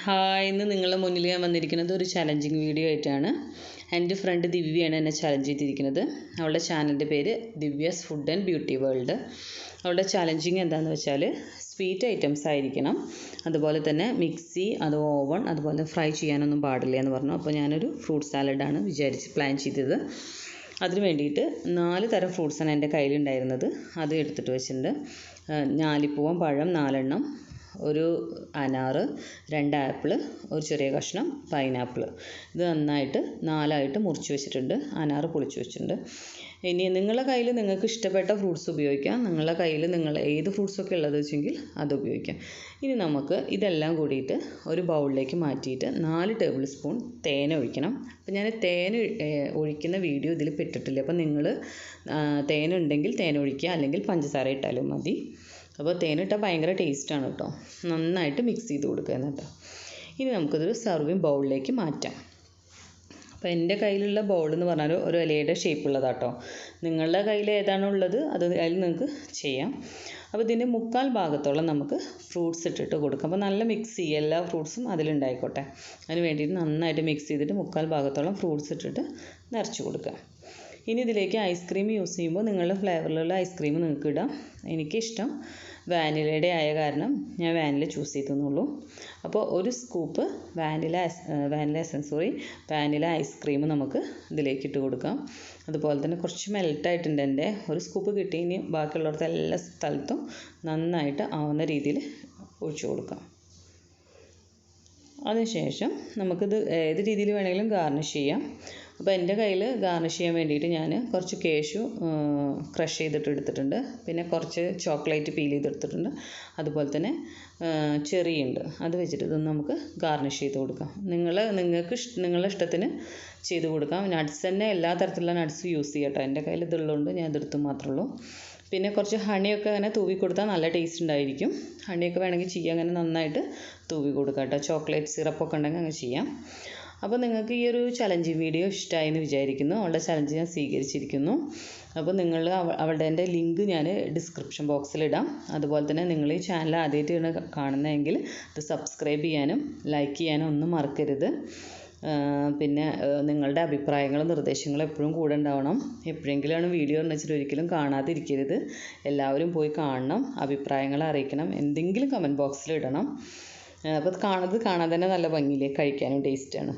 Hi, ഇന്ന് നിങ്ങളുടെ മുന്നിൽ ഞാൻ വന്നിരിക്കുന്നത് ഒരു ചലഞ്ചിങ് വീഡിയോ ആയിട്ടാണ്. എൻ്റെ ഫ്രണ്ട് ദിവ്യയാണ് എന്നെ ചലഞ്ച് ചെയ്തിരിക്കുന്നത്. അവളുടെ ചാനലിൻ്റെ പേര് Divya's food and beauty world. അവളുടെ ചലഞ്ചിങ് എന്താണെന്ന് വെച്ചാൽ സ്വീറ്റ് ഐറ്റംസ് ആയിരിക്കണം, അതുപോലെ തന്നെ മിക്സി, അത് ഓവൺ, അതുപോലെ ഫ്രൈ ചെയ്യാനൊന്നും പാടില്ല എന്ന് പറഞ്ഞു. അപ്പോൾ ഞാനൊരു ഫ്രൂട്ട് സാലഡാണ് പ്ലാൻ ചെയ്തത്. അതിന് വേണ്ടിയിട്ട് 4 തരം ഫ്രൂട്ട്സാണ് എൻ്റെ കയ്യിലുണ്ടായിരുന്നത്. അത് എടുത്തിട്ട് വെച്ചിട്ടുണ്ട്. ഞാലിപ്പൂവൻ പഴം 4 എണ്ണം, ഒരു അനാറ്, 2 ആപ്പിൾ, ഒരു ചെറിയ കഷ്ണം പൈനാപ്പിൾ. ഇത് നന്നായിട്ട് 4ആയിട്ട് മുറിച്ച് വെച്ചിട്ടുണ്ട്. അനാറ് പൊളിച്ച് വെച്ചിട്ടുണ്ട്. ഇനി നിങ്ങളുടെ കയ്യിൽ നിങ്ങൾക്ക് ഇഷ്ടപ്പെട്ട ഫ്രൂട്ട്സ് ഉപയോഗിക്കാം. നിങ്ങളുടെ കയ്യിൽ നിങ്ങൾ ഏത് ഫ്രൂട്ട്സൊക്കെ ഉള്ളത് വെച്ചെങ്കിൽ അത് ഉപയോഗിക്കാം. ഇനി നമുക്ക് ഇതെല്ലാം കൂടിയിട്ട് ഒരു ബൗളിലേക്ക് മാറ്റിയിട്ട് 4 ടേബിൾ സ്പൂൺ തേൻ ഒഴിക്കണം. അപ്പോൾ ഞാൻ തേൻ ഒഴിക്കുന്ന വീഡിയോ ഇതിൽ പെട്ടിട്ടില്ല. അപ്പോൾ നിങ്ങൾ തേനുണ്ടെങ്കിൽ തേൻ ഒഴിക്കുക, അല്ലെങ്കിൽ പഞ്ചസാര ഇട്ടാലും മതി. അപ്പോൾ തേനിട്ടാൽ ഭയങ്കര ടേസ്റ്റാണ് കേട്ടോ. നന്നായിട്ട് മിക്സ് ചെയ്ത് കൊടുക്കുക എന്നിട്ട്. ഇനി നമുക്കിതൊരു സർവിങ് ബൗളിലേക്ക് മാറ്റാം. അപ്പോൾ എൻ്റെ കയ്യിലുള്ള ബൗൾ എന്ന് പറഞ്ഞാൽ ഒരു ഇലയുടെ ഷേപ്പുള്ളതാണ് കേട്ടോ. നിങ്ങളുടെ കയ്യിൽ ഏതാണോ ഉള്ളത് അത് അതിൽ നിങ്ങൾക്ക് ചെയ്യാം. അപ്പോൾ ഇതിൻ്റെ 1/4 ഭാഗത്തോളം നമുക്ക് ഫ്രൂട്ട്സ് ഇട്ടിട്ട് കൊടുക്കാം. അപ്പോൾ നല്ല മിക്സ് ചെയ്യുക, എല്ലാ ഫ്രൂട്ട്സും അതിലുണ്ടായിക്കോട്ടെ. അതിന് വേണ്ടിയിട്ട് നന്നായിട്ട് മിക്സ് ചെയ്തിട്ട് 1/4 ഭാഗത്തോളം ഫ്രൂട്ട്സ് ഇട്ടിട്ട് നിറച്ച് കൊടുക്കുക. ഇനി ഇതിലേക്ക് ഐസ്ക്രീം യൂസ് ചെയ്യുമ്പോൾ നിങ്ങളുടെ ഫ്ലേവറിലുള്ള ഐസ്ക്രീം നിങ്ങൾക്ക് ഇടാം. എനിക്കിഷ്ടം വാനിലയുടെ ആയ കാരണം ഞാൻ വാനില ചൂസ് ചെയ്തെന്നുള്ളൂ. അപ്പോൾ ഒരു സ്കൂപ്പ് വാനില ഐസ്ക്രീം നമുക്ക് ഇതിലേക്ക് ഇട്ട് കൊടുക്കാം. അതുപോലെ തന്നെ കുറച്ച് മെൽട്ടായിട്ടുണ്ട് എൻ്റെ. ഒരു സ്കൂപ്പ് കിട്ടി. ഇനി ബാക്കിയുള്ളിടത്ത് എല്ലാ സ്ഥലത്തും നന്നായിട്ട് ആവുന്ന രീതിയിൽ ഒഴിച്ചു കൊടുക്കാം. അതിനുശേഷം നമുക്കിത് ഏത് രീതിയിൽ വേണമെങ്കിലും ഗാർണിഷ് ചെയ്യാം. അപ്പോൾ എൻ്റെ കയ്യിൽ ഗാർണിഷ് ചെയ്യാൻ വേണ്ടിയിട്ട് ഞാൻ കുറച്ച് കേശു ക്രഷ് ചെയ്തിട്ട് എടുത്തിട്ടുണ്ട്. പിന്നെ കുറച്ച് ചോക്ലേറ്റ് പീൽ ചെയ്തെടുത്തിട്ടുണ്ട്. അതുപോലെ തന്നെ ചെറിയുണ്ട്. അത് വെച്ചിട്ട് ഇതൊന്ന് നമുക്ക് ഗാർണിഷ് ചെയ്ത് കൊടുക്കാം. നിങ്ങളുടെ ഇഷ്ടത്തിന് ചെയ്ത് കൊടുക്കാം. നട്ട്സ് തന്നെ എല്ലാ തരത്തിലുള്ള നട്ട്സ് യൂസ് ചെയ്യാം കേട്ടോ. എൻ്റെ കയ്യിൽ ഇതുള്ളതുകൊണ്ട് ഞാൻ ഇതെടുത്ത് മാത്രമേ ഉള്ളൂ. പിന്നെ കുറച്ച് ഹണിയൊക്കെ അങ്ങനെ തൂവി കൊടുത്താൽ നല്ല ടേസ്റ്റ് ഉണ്ടായിരിക്കും. ഹണിയൊക്കെ വേണമെങ്കിൽ ചെയ്യാം, അങ്ങനെ നന്നായിട്ട് തൂവി കൊടുക്കാം കേട്ടോ. ചോക്ലേറ്റ് സിറപ്പൊക്കെ ഉണ്ടെങ്കിൽ അങ്ങനെ ചെയ്യാം. അപ്പോൾ നിങ്ങൾക്ക് ഈ ഒരു ചലഞ്ചിങ് വീഡിയോ ഇഷ്ടമായി എന്ന് വിചാരിക്കുന്നു. അവളുടെ ചലഞ്ച് ഞാൻ സ്വീകരിച്ചിരിക്കുന്നു. അപ്പോൾ നിങ്ങൾ അവളുടെ ലിങ്ക് ഞാൻ ഡിസ്ക്രിപ്ഷൻ ബോക്സിലിടാം. അതുപോലെ തന്നെ നിങ്ങൾ ഈ ചാനൽ ആദ്യമായിട്ടാണ് കാണുന്നതെങ്കിൽ ഇത് സബ്സ്ക്രൈബ് ചെയ്യാനും ലൈക്ക് ചെയ്യാനും ഒന്നും മറക്കരുത്. പിന്നെ നിങ്ങളുടെ അഭിപ്രായങ്ങളും നിർദ്ദേശങ്ങളും എപ്പോഴും കൂടെ ഉണ്ടാവണം. എപ്പോഴെങ്കിലുമാണ് വീഡിയോ എന്ന് വെച്ചിട്ട് ഒരിക്കലും കാണാതിരിക്കരുത്. എല്ലാവരും പോയി കാണണം, അഭിപ്രായങ്ങൾ അറിയിക്കണം, എന്തെങ്കിലും കമൻറ്റ് ബോക്സിൽ ഇടണം. അപ്പോൾ കാണാൻ തന്നെ നല്ല ഭംഗിയില്ലേ, കഴിക്കാനും ടേസ്റ്റാണ്.